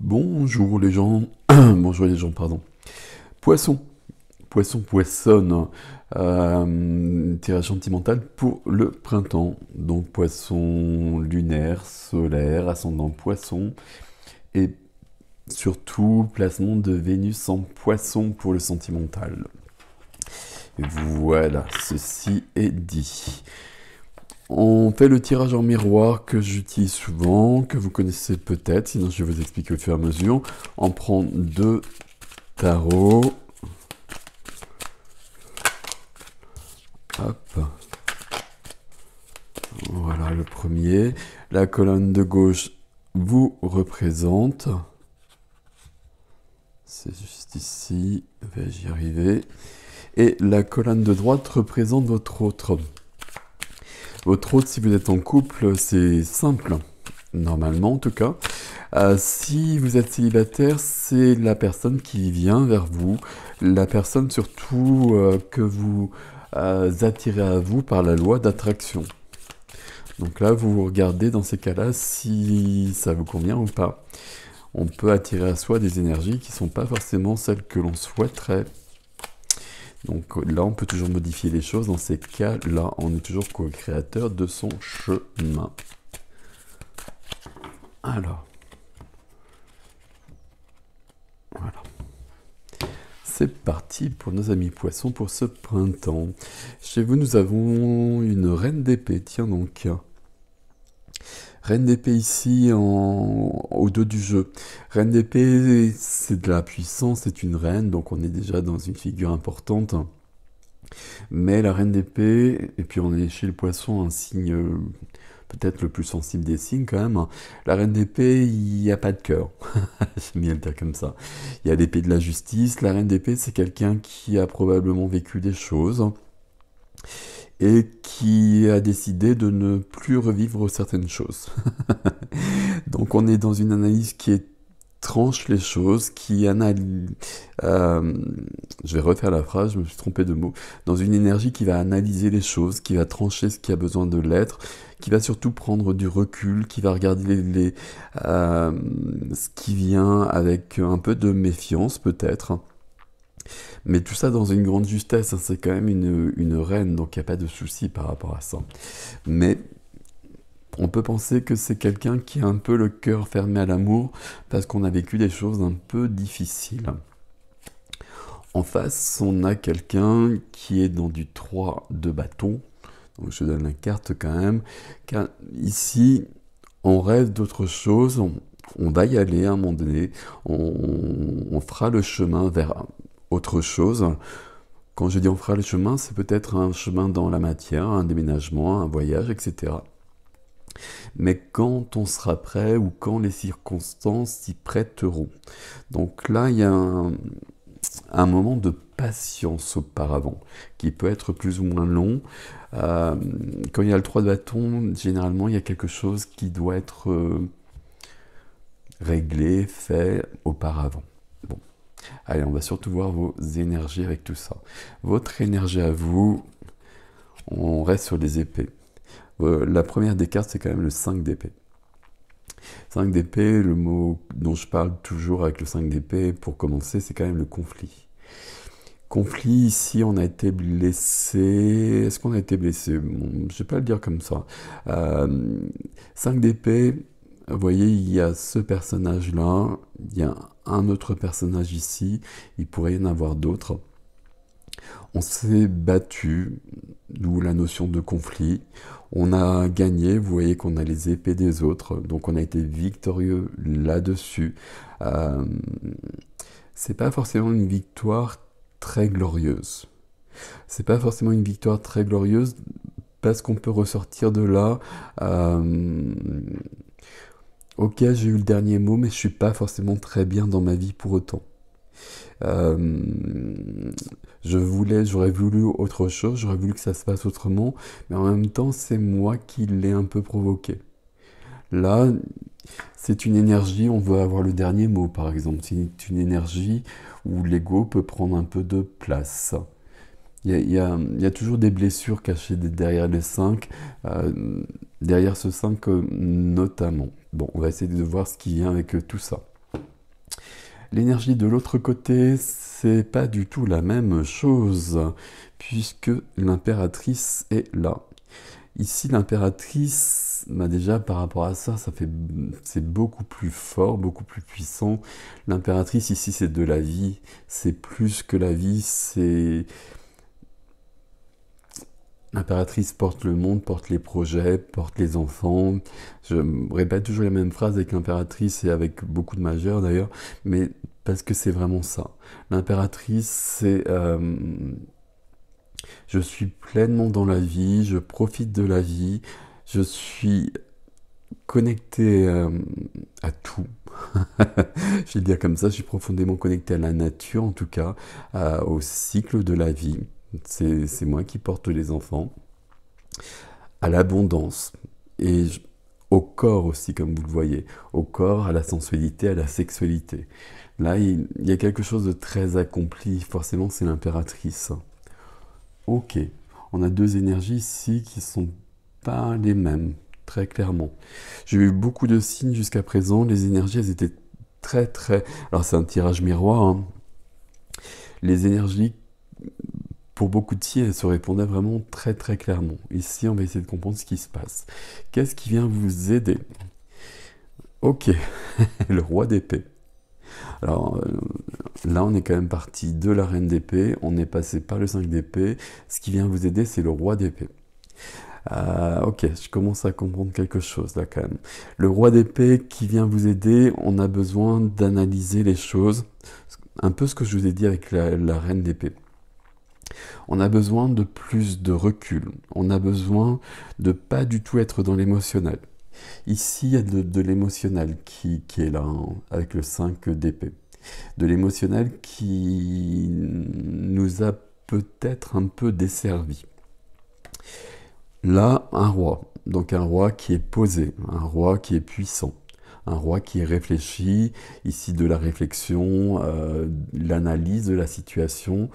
Bonjour les gens, bonjour les gens, pardon. Poisson, poissonne, tirage sentimental pour le printemps. Donc poisson lunaire, solaire, ascendant poisson, et surtout placement de Vénus en poisson pour le sentimental. Et voilà, ceci est dit. On fait le tirage en miroir que j'utilise souvent, que vous connaissez peut-être, sinon je vais vous expliquer au fur et à mesure. On prend deux tarots. Hop. Voilà le premier. La colonne de gauche vous représente. C'est juste ici. Vais-je y arriver? Et la colonne de droite représente votre autre. Votre autre, si vous êtes en couple, c'est simple. Normalement, en tout cas. Si vous êtes célibataire, c'est la personne qui vient vers vous. La personne surtout que vous attirez à vous par la loi d'attraction. Donc là, vous regardez dans ces cas-là si ça vous convient ou pas. On peut attirer à soi des énergies qui ne sont pas forcément celles que l'on souhaiterait. Donc là, on peut toujours modifier les choses. Dans ces cas-là, on est toujours co-créateur de son chemin. Alors, voilà. C'est parti pour nos amis poissons pour ce printemps. Chez vous, nous avons une reine d'épée. Tiens donc. Reine d'épée ici au dos du jeu. Reine d'épée, c'est de la puissance, c'est une reine, donc on est déjà dans une figure importante. Mais la reine d'épée, et puis on est chez le poisson, un signe peut-être le plus sensible des signes quand même. La reine d'épée, il n'y a pas de cœur. J'aime bien le dire comme ça. Il y a l'épée de la justice. La reine d'épée, c'est quelqu'un qui a probablement vécu des choses et qui a décidé de ne plus revivre certaines choses. Donc on est dans une analyse qui tranche les choses, qui analyse... je vais refaire la phrase, je me suis trompé de mot. Dans une énergie qui va analyser les choses, qui va trancher ce qui a besoin de l'être, qui va surtout prendre du recul, qui va regarder ce qui vient avec un peu de méfiance peut-être. Mais tout ça dans une grande justesse, hein, c'est quand même une reine, donc il n'y a pas de souci par rapport à ça. Mais on peut penser que c'est quelqu'un qui a un peu le cœur fermé à l'amour, parce qu'on a vécu des choses un peu difficiles. En face, on a quelqu'un qui est dans du 3 de bâton, donc je donne la carte quand même, car ici, on rêve d'autre chose, on va y aller à un moment donné, on fera le chemin vers autre chose. Quand je dis on fera le chemin, c'est peut-être un chemin dans la matière, un déménagement, un voyage, etc. Mais quand on sera prêt ou quand les circonstances s'y prêteront. Donc là, il y a un moment de patience auparavant, qui peut être plus ou moins long. Quand il y a le 3 de bâton, généralement, il y a quelque chose qui doit être réglé, fait auparavant. Bon. Allez, on va surtout voir vos énergies avec tout ça. Votre énergie à vous, on reste sur les épées. La première des cartes, c'est quand même le 5 d'épée. 5 d'épée, le mot dont je parle toujours avec le 5 d'épée, pour commencer, c'est quand même le conflit. Conflit, ici, on a été blessé. Est-ce qu'on a été blessé? Bon, je ne vais pas le dire comme ça. 5 d'épée, vous voyez, il y a ce personnage-là, il y a un autre personnage ici, il pourrait y en avoir d'autres. On s'est battu, d'où la notion de conflit. On a gagné, vous voyez qu'on a les épées des autres, donc on a été victorieux là-dessus. C'est pas forcément une victoire très glorieuse. C'est pas forcément une victoire très glorieuse parce qu'on peut ressortir de là. Ok, j'ai eu le dernier mot, mais je suis pas forcément très bien dans ma vie pour autant. J'aurais voulu autre chose, j'aurais voulu que ça se passe autrement, mais en même temps, c'est moi qui l'ai un peu provoqué. Là, c'est une énergie, on veut avoir le dernier mot, par exemple. C'est une énergie où l'ego peut prendre un peu de place. Il y a toujours des blessures cachées derrière les 5, derrière ce 5 notamment. Bon, on va essayer de voir ce qui vient avec tout ça. L'énergie de l'autre côté, c'est pas du tout la même chose, puisque l'impératrice est là. Ici, l'impératrice, bah déjà par rapport à ça, c'est beaucoup plus fort, beaucoup plus puissant. L'impératrice ici, c'est de la vie, c'est plus que la vie, c'est l'impératrice porte le monde, porte les projets, porte les enfants. Je répète toujours les mêmes phrases avec l'impératrice et avec beaucoup de majeurs d'ailleurs, mais parce que c'est vraiment ça. L'impératrice, c'est je suis pleinement dans la vie, je profite de la vie, je suis connecté à tout. Je vais le dire comme ça, je suis profondément connecté à la nature en tout cas, au cycle de la vie. C'est moi qui porte les enfants, à l'abondance et au corps aussi, comme vous le voyez, au corps, à la sensualité, à la sexualité. Là, il y a quelque chose de très accompli, forcément c'est l'impératrice. Ok, on a deux énergies ici qui sont pas les mêmes, très clairement. J'ai eu beaucoup de signes jusqu'à présent, les énergies elles étaient très très... Alors c'est un tirage miroir, hein. Les énergies, pour beaucoup de signes, elles se répondaient vraiment très très clairement. Ici, on va essayer de comprendre ce qui se passe. Qu'est-ce qui vient vous aider? Ok, le roi d'épée. Alors là, on est quand même parti de la reine d'épée, on est passé par le 5 d'épée. Ce qui vient vous aider, c'est le roi d'épée. Ok, je commence à comprendre quelque chose là quand même. Le roi d'épée qui vient vous aider, on a besoin d'analyser les choses. Un peu ce que je vous ai dit avec la reine d'épée. On a besoin de plus de recul. On a besoin de pas du tout être dans l'émotionnel. Ici, il y a de l'émotionnel qui est là, hein, avec le 5 d'épée. De l'émotionnel qui nous a peut-être un peu desservi. Là, un roi. Donc un roi qui est posé, un roi qui est puissant, un roi qui réfléchit, ici de la réflexion, l'analyse de la situation,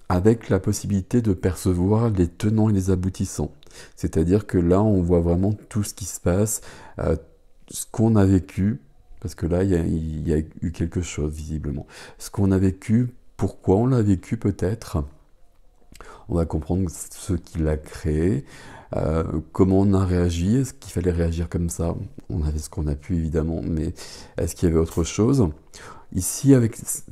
avec la possibilité de percevoir les tenants et les aboutissants. C'est-à-dire que là, on voit vraiment tout ce qui se passe, ce qu'on a vécu, parce que là, il y a eu quelque chose, visiblement. Ce qu'on a vécu, pourquoi on l'a vécu peut-être. On va comprendre ce qui l'a créé, comment on a réagi, est-ce qu'il fallait réagir comme ça? On a fait ce qu'on a pu évidemment, mais est-ce qu'il y avait autre chose? Ici,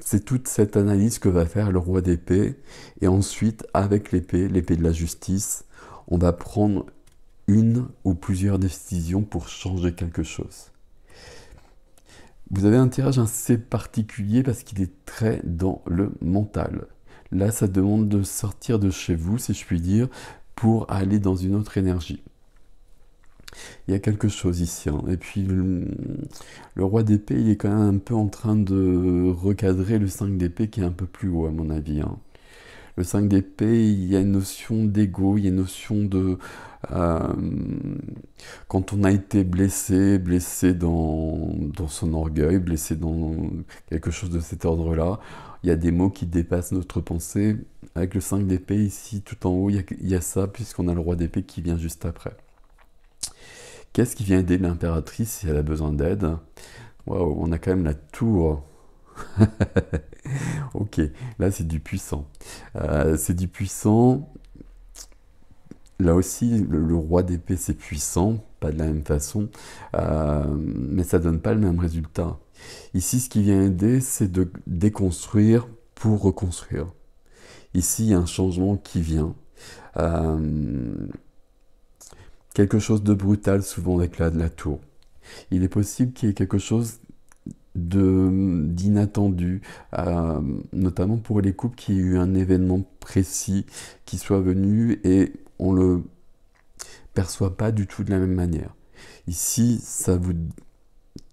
c'est toute cette analyse que va faire le roi d'épée, et ensuite, avec l'épée de la justice, on va prendre une ou plusieurs décisions pour changer quelque chose. Vous avez un tirage assez particulier parce qu'il est très dans le mental. Là, ça demande de sortir de chez vous, si je puis dire, pour aller dans une autre énergie. Il y a quelque chose ici, hein. Et puis, le roi d'épée, il est quand même un peu en train de recadrer le 5 d'épée qui est un peu plus haut, à mon avis, hein. Le 5 d'épée, il y a une notion d'ego, il y a une notion de... quand on a été blessé dans son orgueil, blessé dans quelque chose de cet ordre-là, il y a des mots qui dépassent notre pensée. Avec le 5 d'épée, ici, tout en haut, il y a ça, puisqu'on a le roi d'épée qui vient juste après. Qu'est-ce qui vient aider l'impératrice si elle a besoin d'aide? Waouh, on a quand même la tour. Ok, là c'est du puissant. C'est du puissant. Là aussi, le roi d'épée c'est puissant, pas de la même façon, mais ça donne pas le même résultat. Ici, ce qui vient aider, c'est de déconstruire pour reconstruire. Ici, il y a un changement qui vient. Quelque chose de brutal, souvent avec la tour. Il est possible qu'il y ait quelque chose d'inattendu, notamment pour les couples qui aient eu un événement précis qui soit venu et on le perçoit pas du tout de la même manière. Ici, ça vous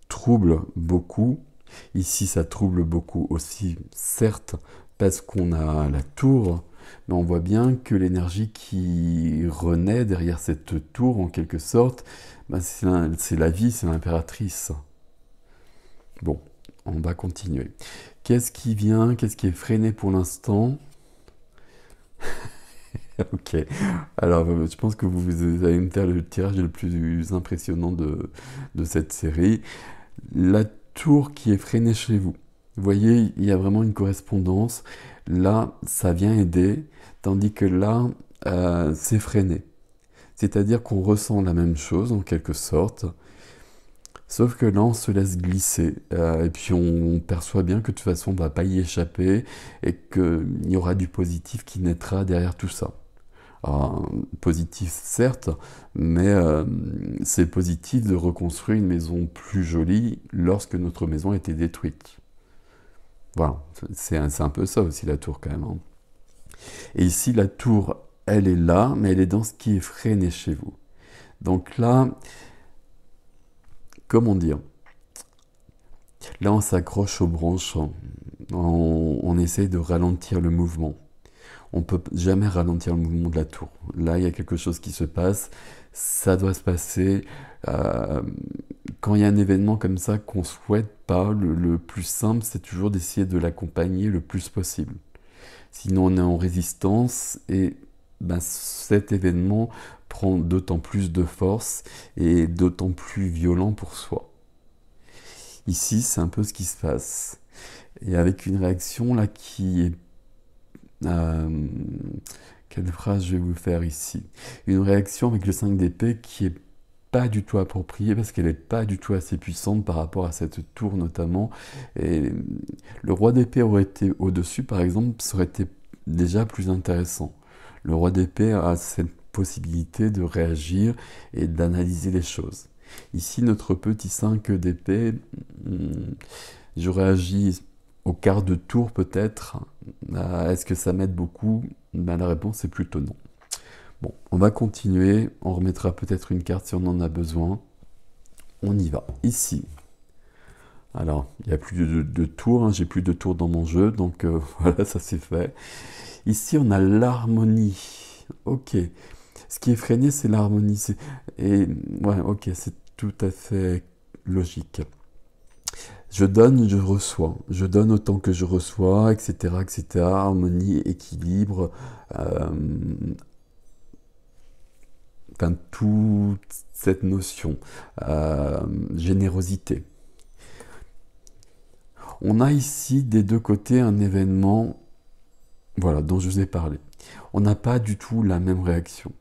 trouble beaucoup. Ici, ça trouble beaucoup aussi, certes, parce qu'on a la tour, mais on voit bien que l'énergie qui renaît derrière cette tour, en quelque sorte, bah, c'est la vie, c'est l'impératrice. Bon, on va continuer. Qu'est-ce qui vient? Qu'est-ce qui est freiné pour l'instant? Ok. Alors, je pense que vous allez me faire le tirage le plus impressionnant de cette série. La tour qui est freinée chez vous. Vous voyez, il y a vraiment une correspondance. Là, ça vient aider, tandis que là, c'est freiné. C'est-à-dire qu'on ressent la même chose en quelque sorte, sauf que là, on se laisse glisser. Et puis, on perçoit bien que de toute façon, on ne va pas y échapper et qu'il y aura du positif qui naîtra derrière tout ça. Alors, positif certes, mais c'est positif de reconstruire une maison plus jolie lorsque notre maison a été détruite. Voilà, c'est un peu ça aussi la tour quand même, hein. Et ici, la tour, elle est là, mais elle est dans ce qui est freiné chez vous. Donc là, comment dire? Là, on s'accroche aux branches, on essaye de ralentir le mouvement. On ne peut jamais ralentir le mouvement de la tour. Là, il y a quelque chose qui se passe, ça doit se passer. Quand il y a un événement comme ça qu'on ne souhaite pas, le plus simple, c'est toujours d'essayer de l'accompagner le plus possible. Sinon, on est en résistance et ben, cet événement prend d'autant plus de force et d'autant plus violent pour soi. Ici, c'est un peu ce qui se passe. Et avec une réaction là qui est... quelle phrase je vais vous faire ici? Une réaction avec le 5 d'épée qui est pas du tout appropriée parce qu'elle n'est pas du tout assez puissante par rapport à cette tour notamment. Et le roi d'épée aurait été au-dessus, par exemple, ça aurait été déjà plus intéressant. Le roi d'épée a cette possibilité de réagir et d'analyser les choses. Ici, notre petit 5 d'épée, je réagis au quart de tour peut-être. Est-ce que ça m'aide beaucoup? Ben, la réponse est plutôt non. Bon, on va continuer. On remettra peut-être une carte si on en a besoin. On y va. Ici. Alors, il n'y a plus de tours. Hein. J'ai plus de tours dans mon jeu. Donc voilà, ça c'est fait. Ici, on a l'harmonie. Ok. Ce qui est freiné, c'est l'harmonie. Et ouais, ok, c'est tout à fait logique. Je donne, je reçois. Je donne autant que je reçois, etc., etc. Harmonie, équilibre, enfin toute cette notion, générosité. On a ici des deux côtés un événement, voilà, dont je vous ai parlé. On n'a pas du tout la même réaction.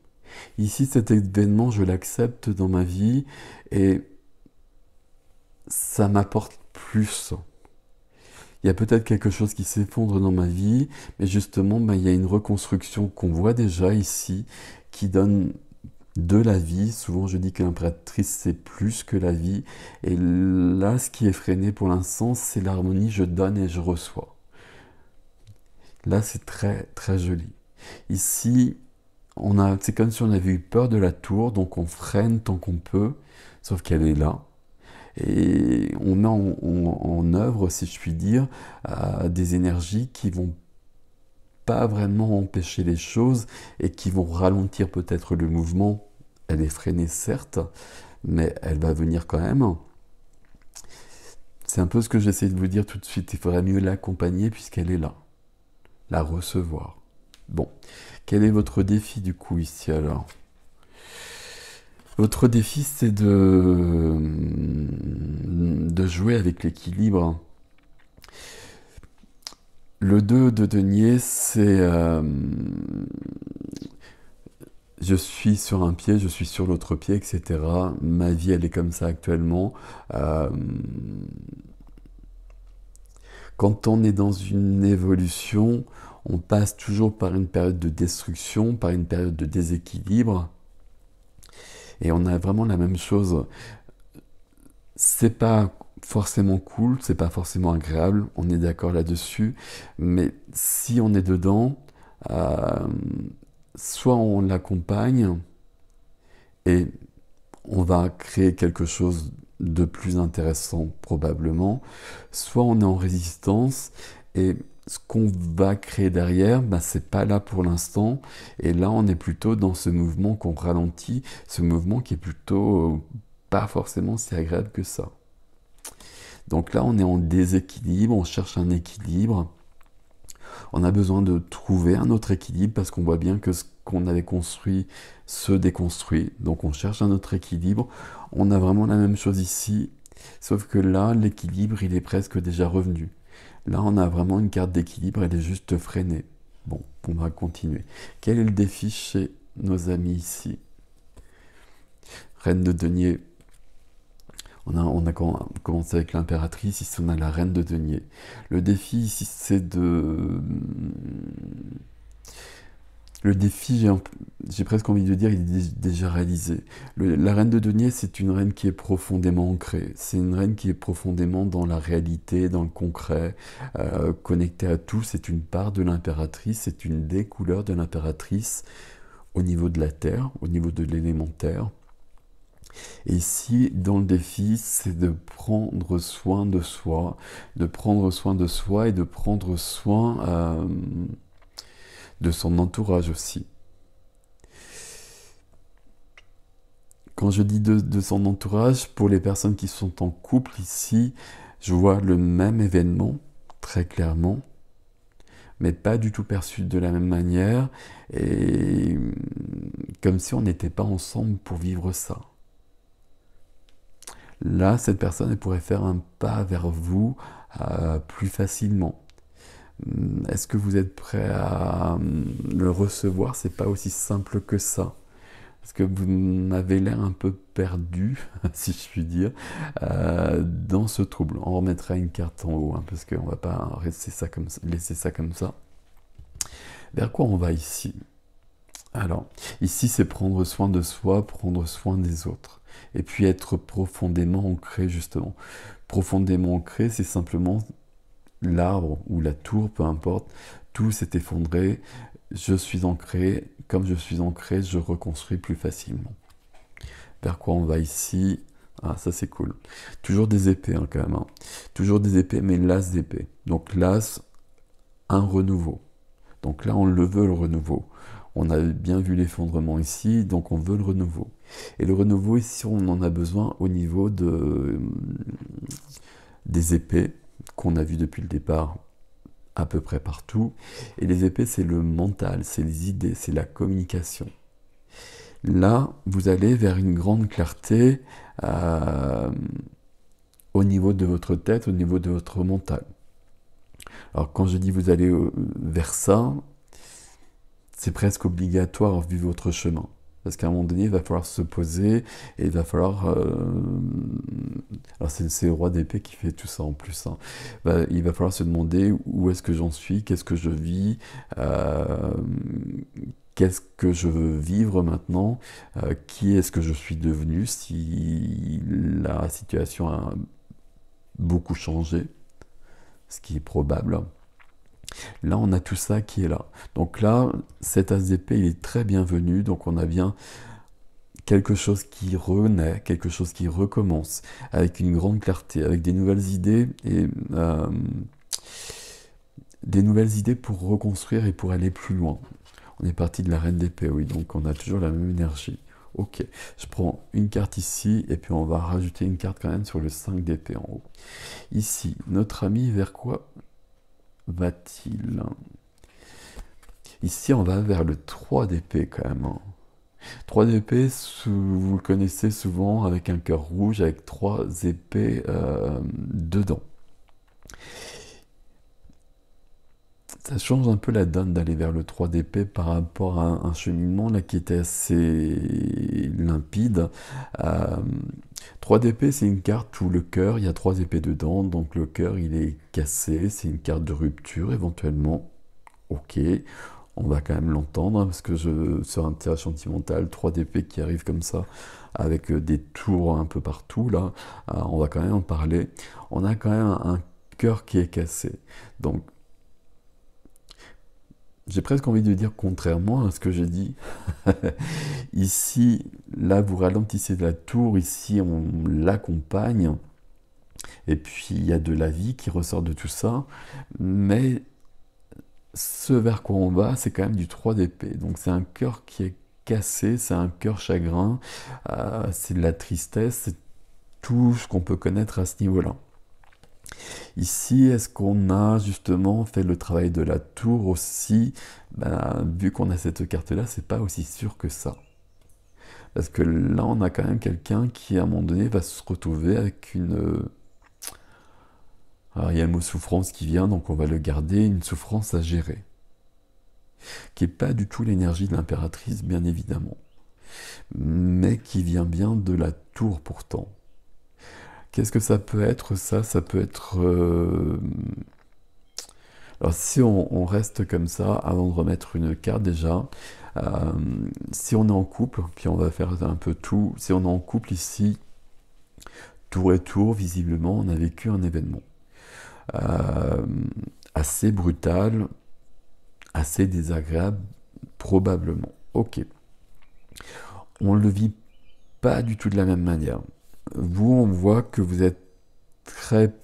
Ici, cet événement, je l'accepte dans ma vie et ça m'apporte plus. Il y a peut-être quelque chose qui s'effondre dans ma vie, mais justement, ben, il y a une reconstruction qu'on voit déjà ici, qui donne de la vie. Souvent, je dis que l'impératrice, c'est plus que la vie. Et là, ce qui est freiné pour l'instant, c'est l'harmonie, je donne et je reçois. Là, c'est très, très joli. Ici, c'est comme si on avait eu peur de la tour, donc on freine tant qu'on peut, sauf qu'elle est là. Et on met en œuvre, si je puis dire, des énergies qui vont pas vraiment empêcher les choses et qui vont ralentir peut-être le mouvement. Elle est freinée certes, mais elle va venir quand même. C'est un peu ce que j'essaie de vous dire tout de suite. Il faudrait mieux l'accompagner puisqu'elle est là. La recevoir. Bon, quel est votre défi du coup ici alors? Votre défi, c'est de jouer avec l'équilibre. Le 2 de denier, c'est je suis sur un pied, je suis sur l'autre pied, etc. Ma vie, elle est comme ça actuellement. Quand on est dans une évolution, on passe toujours par une période de destruction, par une période de déséquilibre. Et on a vraiment la même chose. C'est pas forcément cool, c'est pas forcément agréable, on est d'accord là-dessus, mais si on est dedans, soit on l'accompagne et on va créer quelque chose de plus intéressant probablement, soit on est en résistance et ce qu'on va créer derrière, bah, c'est pas là pour l'instant, et là on est plutôt dans ce mouvement qu'on ralentit, ce mouvement qui est plutôt pas forcément si agréable que ça. Donc là on est en déséquilibre, on cherche un équilibre, on a besoin de trouver un autre équilibre parce qu'on voit bien que ce qu'on avait construit se déconstruit, donc on cherche un autre équilibre. On a vraiment la même chose ici, Sauf que là, l'équilibre, il est presque déjà revenu. Là, on a vraiment une carte d'équilibre, elle est juste freinée. Bon, on va continuer. Quel est le défi chez nos amis ici? Reine de denier. On a commencé avec l'impératrice, ici on a la reine de denier. Le défi ici, c'est de... Le défi, j'ai presque envie de dire, il est déjà réalisé. La reine de denier, c'est une reine qui est profondément ancrée. C'est une reine qui est profondément dans la réalité, dans le concret, connectée à tout. C'est une part de l'impératrice, c'est une des couleurs de l'impératrice au niveau de la terre, au niveau de l'élémentaire. Et ici, dans le défi, c'est de prendre soin de soi, de prendre soin de soi et de prendre soin de son entourage aussi. Quand je dis de son entourage, pour les personnes qui sont en couple ici, je vois le même événement, très clairement, mais pas du tout perçu de la même manière, et comme si on n'était pas ensemble pour vivre ça. Là, cette personne, elle pourrait faire un pas vers vous plus facilement. Est-ce que vous êtes prêt à le recevoir? C'est pas aussi simple que ça. Parce que vous m'avez l'air un peu perdu, si je puis dire, dans ce trouble. On remettra une carte en haut, hein, parce qu'on ne va pas laisser ça comme ça. Vers quoi on va ici? Alors, ici, c'est prendre soin de soi, prendre soin des autres. Et puis être profondément ancré, justement. Profondément ancré, c'est simplement l'arbre ou la tour, peu importe, tout s'est effondré, je suis ancré, comme je suis ancré, je reconstruis plus facilement. Vers quoi on va ici? Ah, ça c'est cool. Toujours des épées hein, quand même. Hein. Toujours des épées, mais l'as d'épée. Donc l'as, un renouveau. Donc là, on le veut le renouveau. On a bien vu l'effondrement ici, donc on veut le renouveau. Et le renouveau ici, on en a besoin au niveau des épées qu'on a vu depuis le départ à peu près partout. Et les épées, c'est le mental, c'est les idées, c'est la communication. Là, vous allez vers une grande clarté au niveau de votre tête, au niveau de votre mental. Alors quand je dis vous allez vers ça, c'est presque obligatoire vu votre chemin. Parce qu'à un moment donné, il va falloir se poser et il va falloir... Alors c'est le roi d'épée qui fait tout ça en plus. Hein. Il va falloir se demander où est-ce que j'en suis, qu'est-ce que je vis, qu'est-ce que je veux vivre maintenant, qui est-ce que je suis devenu si la situation a beaucoup changé, ce qui est probable. Là, on a tout ça qui est là. Donc là, cet as d'épée, il est très bienvenu. Donc on a bien quelque chose qui renaît, quelque chose qui recommence, avec une grande clarté, avec des nouvelles idées et des nouvelles idées pour reconstruire et pour aller plus loin. On est parti de la reine d'épée, oui, donc on a toujours la même énergie. Ok, je prends une carte ici, et puis on va rajouter une carte quand même sur le 5 d'épée en haut. Ici, notre ami, vers quoi va-t-il? Ici, on va vers le 3 d'épée quand même. 3 d'épée, vous le connaissez souvent avec un cœur rouge, avec 3 épées dedans. Ça change un peu la donne d'aller vers le 3 d'épée par rapport à un cheminement là qui était assez limpide. 3 d'épée, c'est une carte où le cœur, il y a 3 épées dedans, donc le cœur il est cassé, c'est une carte de rupture éventuellement. Ok, on va quand même l'entendre, hein, parce que sur un tirage sentimental, 3 d'épée qui arrive comme ça, avec des tours un peu partout, là, on va quand même en parler. On a quand même un cœur qui est cassé. Donc, j'ai presque envie de dire contrairement à ce que j'ai dit. Ici, là, vous ralentissez la tour, ici, on l'accompagne, et puis il y a de la vie qui ressort de tout ça, mais ce vers quoi on va, c'est quand même du 3 d'épée. Donc c'est un cœur qui est cassé, c'est un cœur chagrin, c'est de la tristesse, c'est tout ce qu'on peut connaître à ce niveau-là. Ici, est-ce qu'on a justement fait le travail de la tour aussi? Vu qu'on a cette carte-là, c'est pas aussi sûr que ça. Parce que là, on a quand même quelqu'un qui, à un moment donné, va se retrouver avec une... Alors, il y a le mot souffrance qui vient, donc on va le garder, une souffrance à gérer, qui n'est pas du tout l'énergie de l'impératrice, bien évidemment, mais qui vient bien de la tour pourtant. Qu'est-ce que ça peut être ça? Ça peut être... Alors si on reste comme ça, avant de remettre une carte déjà, euh, si on est en couple, puis on va faire un peu tout, si on est en couple ici, tour et tour, visiblement, on a vécu un événement euh, assez brutal, assez désagréable, probablement. Ok. On ne le vit pas du tout de la même manière. Vous, on voit que vous êtes très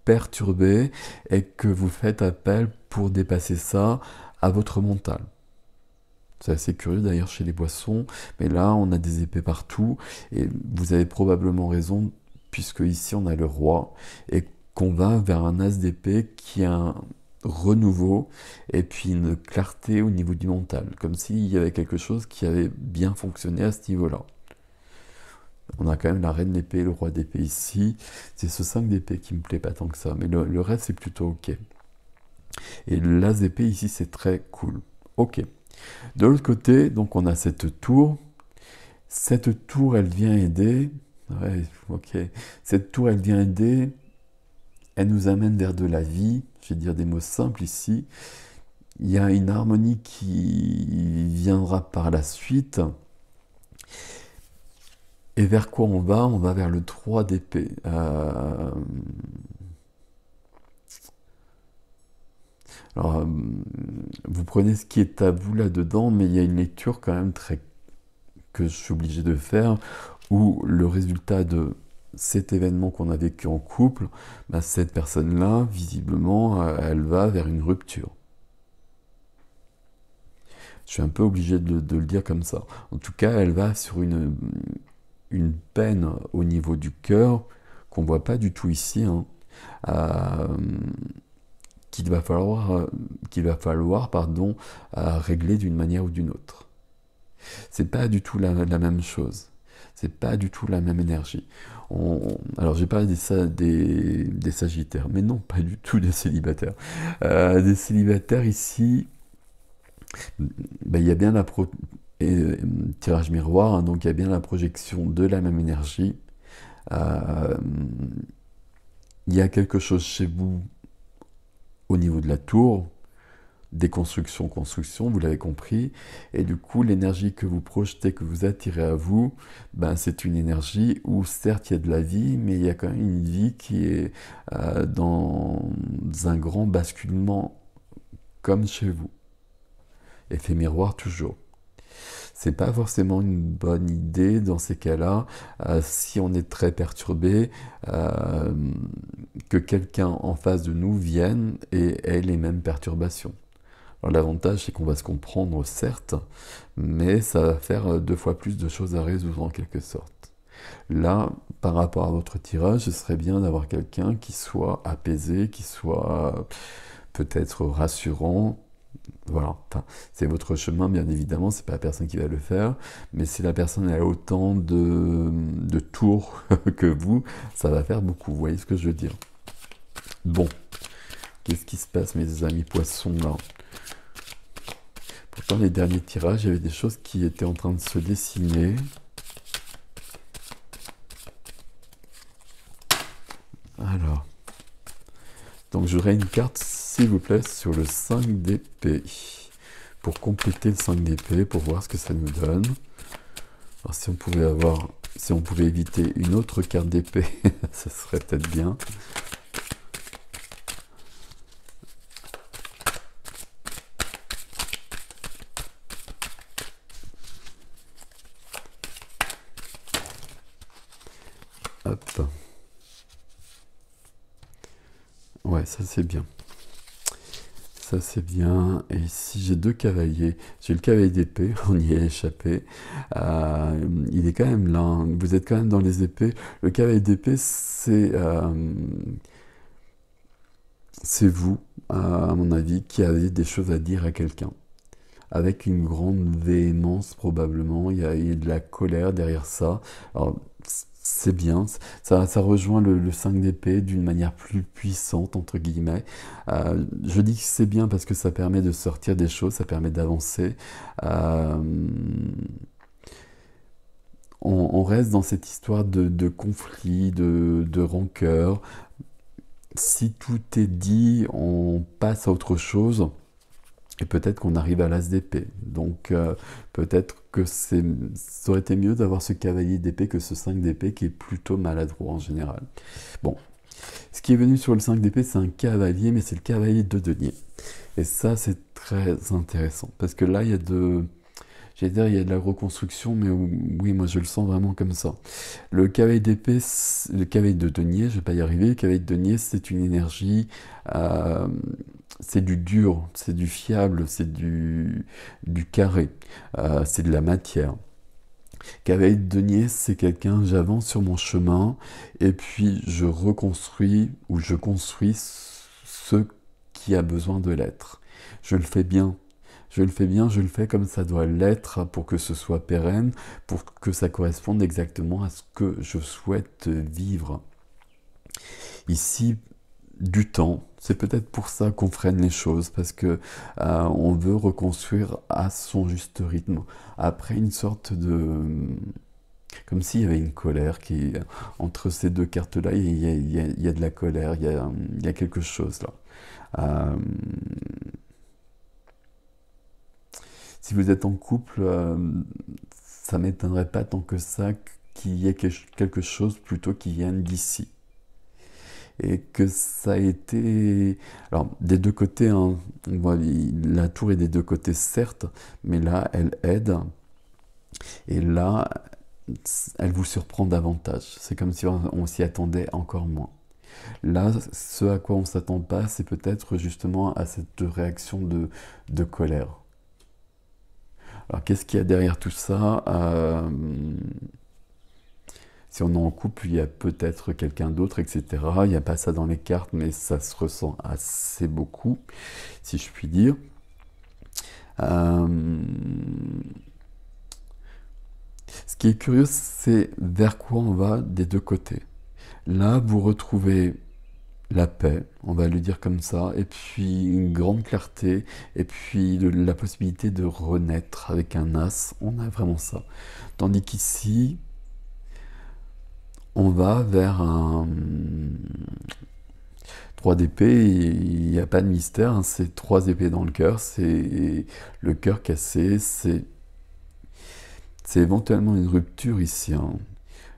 perturbé et que vous faites appel pour dépasser ça à votre mental. C'est assez curieux d'ailleurs chez les poissons, mais là on a des épées partout et vous avez probablement raison puisque ici on a le roi et qu'on va vers un as d'épée qui a un renouveau et puis une clarté au niveau du mental, comme s'il y avait quelque chose qui avait bien fonctionné à ce niveau-là. On a quand même la reine d'épée et le roi d'épée ici. C'est ce 5 d'épée qui me plaît pas tant que ça, mais le reste c'est plutôt ok. Et l'as d'épée ici c'est très cool. Ok. De l'autre côté, donc on a cette tour. Cette tour, elle vient aider. Ouais, ok. Cette tour, elle vient aider. Elle nous amène vers de la vie. Je vais dire des mots simples ici. Il y a une harmonie qui viendra par la suite. Et vers quoi on va? On va vers le 3 d'épée. Alors, vous prenez ce qui est à vous là-dedans, mais il y a une lecture quand même très que je suis obligé de faire, où le résultat de cet événement qu'on a vécu en couple, bah, cette personne-là, visiblement, elle va vers une rupture. Je suis un peu obligé de le dire comme ça. En tout cas, elle va sur une peine au niveau du cœur, qu'on ne voit pas du tout ici, hein, euh, qu'il va falloir pardon, régler d'une manière ou d'une autre. C'est pas du tout la même chose. C'est pas du tout la même énergie. Alors j'ai parlé des sagittaires, mais non, pas du tout des célibataires. Des célibataires ici, ben, il y a bien tirage miroir, hein, donc il y a bien la projection de la même énergie. Euh, il y a quelque chose chez vous au niveau de la tour, déconstruction, construction, vous l'avez compris, et du coup l'énergie que vous projetez, que vous attirez à vous, ben, c'est une énergie où certes il y a de la vie, mais il y a quand même une vie qui est dans un grand basculement comme chez vous. Effet miroir toujours. C'est pas forcément une bonne idée dans ces cas-là, si on est très perturbé, euh, que quelqu'un en face de nous vienne et ait les mêmes perturbations. Alors l'avantage c'est qu'on va se comprendre certes, mais ça va faire 2 fois plus de choses à résoudre en quelque sorte. Là, par rapport à votre tirage, ce serait bien d'avoir quelqu'un qui soit apaisé, qui soit peut-être rassurant. Voilà, enfin, c'est votre chemin bien évidemment, c'est pas la personne qui va le faire, mais si la personne a autant de tours que vous, ça va faire beaucoup, vous voyez ce que je veux dire. Bon, qu'est-ce qui se passe mes amis poissons là? Pourtant, les derniers tirages, il y avait des choses qui étaient en train de se dessiner. Alors, donc j'aurai une carte, s'il vous plaît, sur le 5 d'épée. Pour compléter le 5 d'épée, pour voir ce que ça nous donne. Alors si on pouvait éviter une autre carte d'épée, ça serait peut-être bien. Hop. Ouais, ça c'est bien. Ça c'est bien. Et ici j'ai 2 cavaliers. J'ai le cavalier d'épée, on y est échappé. Il est quand même là, hein. Vous êtes quand même dans les épées. Le cavalier d'épée, c'est vous, à mon avis, qui avez des choses à dire à quelqu'un. avec une grande véhémence probablement. Il y a de la colère derrière ça. Alors, c'est bien, ça rejoint le 5 d'épée d'une manière plus puissante, entre guillemets. Je dis que c'est bien parce que ça permet de sortir des choses, ça permet d'avancer. Euh, on reste dans cette histoire de conflit, de rancœur. Si tout est dit, on passe à autre chose. Et peut-être qu'on arrive à l'as d'épée. Donc peut-être que ça aurait été mieux d'avoir ce cavalier d'épée que ce 5 d'épée qui est plutôt maladroit en général. Bon, ce qui est venu sur le 5 d'épée, c'est un cavalier, mais c'est le cavalier de denier. Et ça, c'est très intéressant. Parce que là, il y a j'allais dire, il y a de la reconstruction, mais oui, moi je le sens vraiment comme ça. Le cavalier d'épée, le cavalier de denier, je vais pas y arriver, le cavalier de denier, c'est une énergie, euh, c'est du dur, c'est du fiable, c'est du carré, c'est de la matière. Cavalier de denier, c'est quelqu'un, j'avance sur mon chemin, et puis je reconstruis, ou je construis ce qui a besoin de l'être. Je le fais bien, je le fais bien, je le fais comme ça doit l'être pour que ce soit pérenne, pour que ça corresponde exactement à ce que je souhaite vivre. Ici, du temps, c'est peut-être pour ça qu'on freine les choses, parce que on veut reconstruire à son juste rythme, après une sorte de... Comme s'il y avait une colère qui... Entre ces deux cartes-là, il y a de la colère, il y a quelque chose là. Euh, Si vous êtes en couple, ça m'étonnerait pas tant que ça qu'il y ait quelque chose plutôt qui vienne d'ici. Et que ça a été... Alors, des deux côtés, hein, on voit, la tour est des deux côtés, certes, mais là, elle aide. Et là, elle vous surprend davantage. C'est comme si on s'y attendait encore moins. Là, ce à quoi on ne s'attend pas, c'est peut-être justement à cette réaction de colère. Alors, qu'est-ce qu'il y a derrière tout ça? Si on est en couple, il y a peut-être quelqu'un d'autre, etc. Il n'y a pas ça dans les cartes, mais ça se ressent assez beaucoup, si je puis dire. Euh, Ce qui est curieux, c'est vers quoi on va des deux côtés. Là, vous retrouvez la paix, on va le dire comme ça, et puis une grande clarté, et puis la possibilité de renaître avec un as, on a vraiment ça. Tandis qu'ici, on va vers un 3 d'épée, il n'y a pas de mystère, hein, c'est 3 épées dans le cœur, c'est le cœur cassé, c'est éventuellement une rupture ici, hein.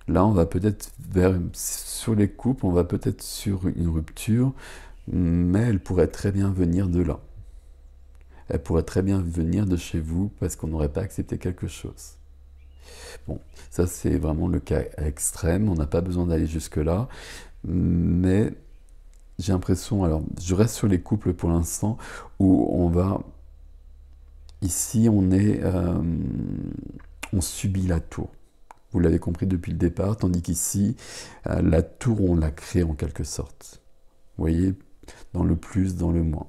Là, on va peut-être sur les couples, on va peut-être sur une rupture, mais elle pourrait très bien venir de là. Elle pourrait très bien venir de chez vous parce qu'on n'aurait pas accepté quelque chose. Bon, ça c'est vraiment le cas extrême, on n'a pas besoin d'aller jusque-là, mais j'ai l'impression, alors je reste sur les couples pour l'instant, où on va, ici on subit la tour. Vous l'avez compris depuis le départ, tandis qu'ici, la tour, on l'a créée en quelque sorte. Vous voyez, dans le plus, dans le moins.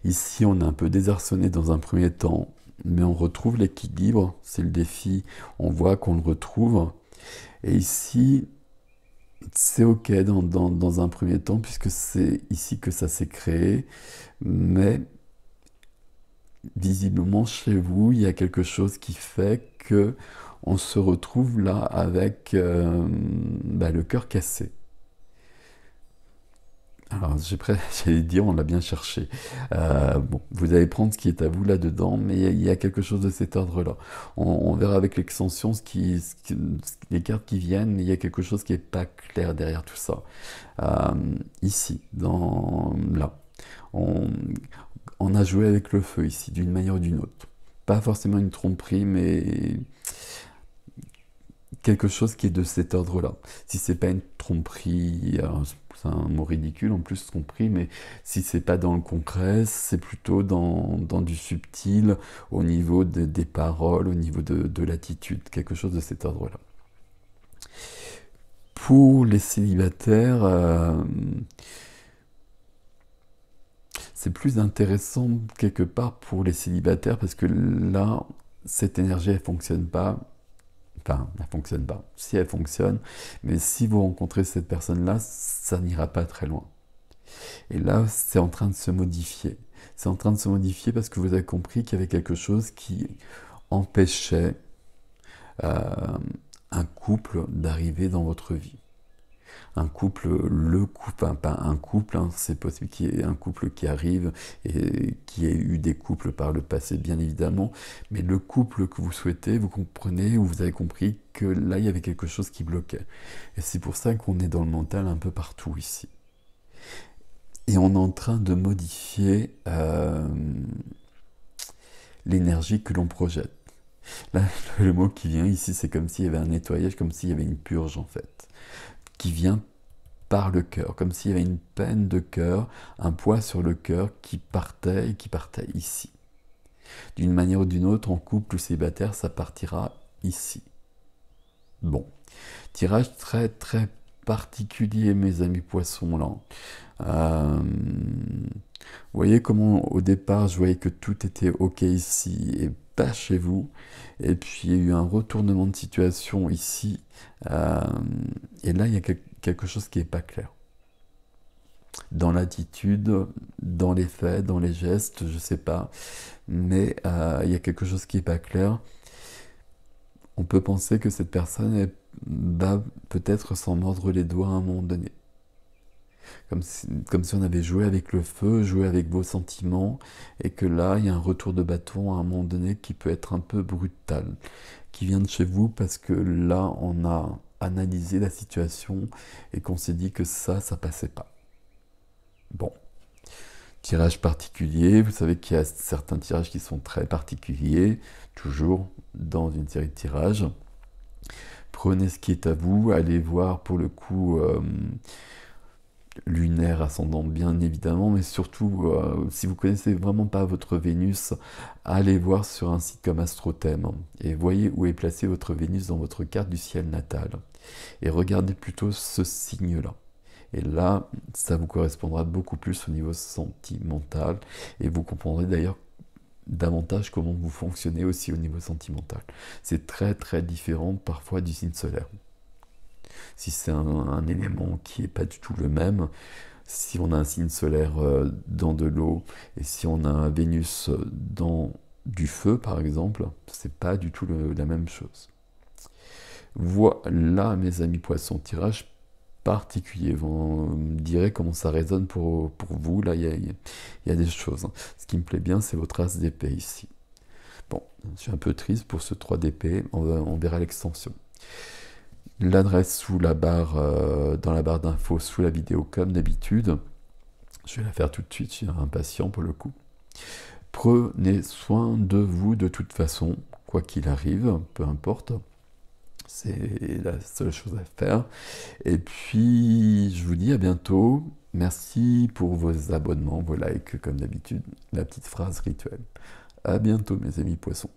Ici, on est un peu désarçonné dans un premier temps, mais on retrouve l'équilibre, c'est le défi, on voit qu'on le retrouve. Et ici, c'est ok dans un premier temps, puisque c'est ici que ça s'est créé, mais visiblement chez vous, il y a quelque chose qui fait que on se retrouve là avec le cœur cassé. Alors, j'allais dire, on l'a bien cherché. Bon, vous allez prendre ce qui est à vous là-dedans, mais il y a quelque chose de cet ordre-là. On verra avec l'extension les cartes qui viennent, mais il y a quelque chose qui n'est pas clair derrière tout ça. Ici, là, on a joué avec le feu ici, d'une manière ou d'une autre. Pas forcément une tromperie, mais quelque chose qui est de cet ordre-là. Si c'est pas une tromperie, c'est un mot ridicule en plus, tromperie, mais si c'est pas dans le concret, c'est plutôt dans du subtil, au niveau des paroles, au niveau de l'attitude, quelque chose de cet ordre-là. Pour les célibataires, C'est plus intéressant quelque part pour les célibataires parce que là, cette énergie, elle fonctionne pas. Enfin, elle fonctionne pas. Si elle fonctionne, mais si vous rencontrez cette personne-là, ça n'ira pas très loin. Et là, c'est en train de se modifier. C'est en train de se modifier parce que vous avez compris qu'il y avait quelque chose qui empêchait euh, un couple d'arriver dans votre vie. Un couple, le couple, enfin, pas un couple, hein, c'est possible qu'il y ait un couple qui arrive et qui ait eu des couples par le passé, bien évidemment, mais le couple que vous souhaitez, vous comprenez ou vous avez compris que là, il y avait quelque chose qui bloquait. Et c'est pour ça qu'on est dans le mental un peu partout ici. Et on est en train de modifier l'énergie que l'on projette. Là, le mot qui vient ici, c'est comme s'il y avait un nettoyage, comme s'il y avait une purge en fait, qui vient par le cœur, comme s'il y avait une peine de cœur, un poids sur le cœur qui partait et qui partait ici. D'une manière ou d'une autre, en couple ou célibataire, ça partira ici. Bon, tirage très très particulier, mes amis poissons, là. Vous voyez comment au départ je voyais que tout était ok ici et pas chez vous, et puis il y a eu un retournement de situation ici, euh, et là il y a quelque chose qui n'est pas clair. Dans l'attitude, dans les faits, dans les gestes, je sais pas, mais il y a quelque chose qui n'est pas clair. On peut penser que cette personne va peut-être s'en mordre les doigts à un moment donné. Comme si on avait joué avec le feu, joué avec vos sentiments, et que là, il y a un retour de bâton à un moment donné qui peut être un peu brutal, qui vient de chez vous parce que là, on a analysé la situation et qu'on s'est dit que ça passait pas. Bon, tirage particulier, vous savez qu'il y a certains tirages qui sont très particuliers, toujours dans une série de tirages. Prenez ce qui est à vous, allez voir pour le coup lunaire, ascendant bien évidemment, mais surtout si vous connaissez vraiment pas votre Vénus, allez voir sur un site comme Astrothème et voyez où est placé votre Vénus dans votre carte du ciel natal et regardez plutôt ce signe-là. Et là, ça vous correspondra beaucoup plus au niveau sentimental et vous comprendrez d'ailleurs davantage comment vous fonctionnez aussi au niveau sentimental. C'est très très différent parfois du signe solaire. Si c'est un élément qui n'est pas du tout le même, si on a un signe solaire dans de l'eau et si on a un Vénus dans du feu par exemple, c'est pas du tout la même chose. Voilà mes amis poissons, tirage particulier. Vous me direz comment ça résonne pour vous. Là, il y a des choses. Ce qui me plaît bien, c'est votre as d'épée ici. Bon, je suis un peu triste pour ce 3 d'épée. On verra l'extension. L'adresse sous la barre, dans la barre d'infos, sous la vidéo comme d'habitude. Je vais la faire tout de suite, je suis impatient pour le coup. Prenez soin de vous de toute façon, quoi qu'il arrive, peu importe. C'est la seule chose à faire. Et puis, je vous dis à bientôt. Merci pour vos abonnements, vos likes, comme d'habitude, la petite phrase rituelle. À bientôt, mes amis poissons.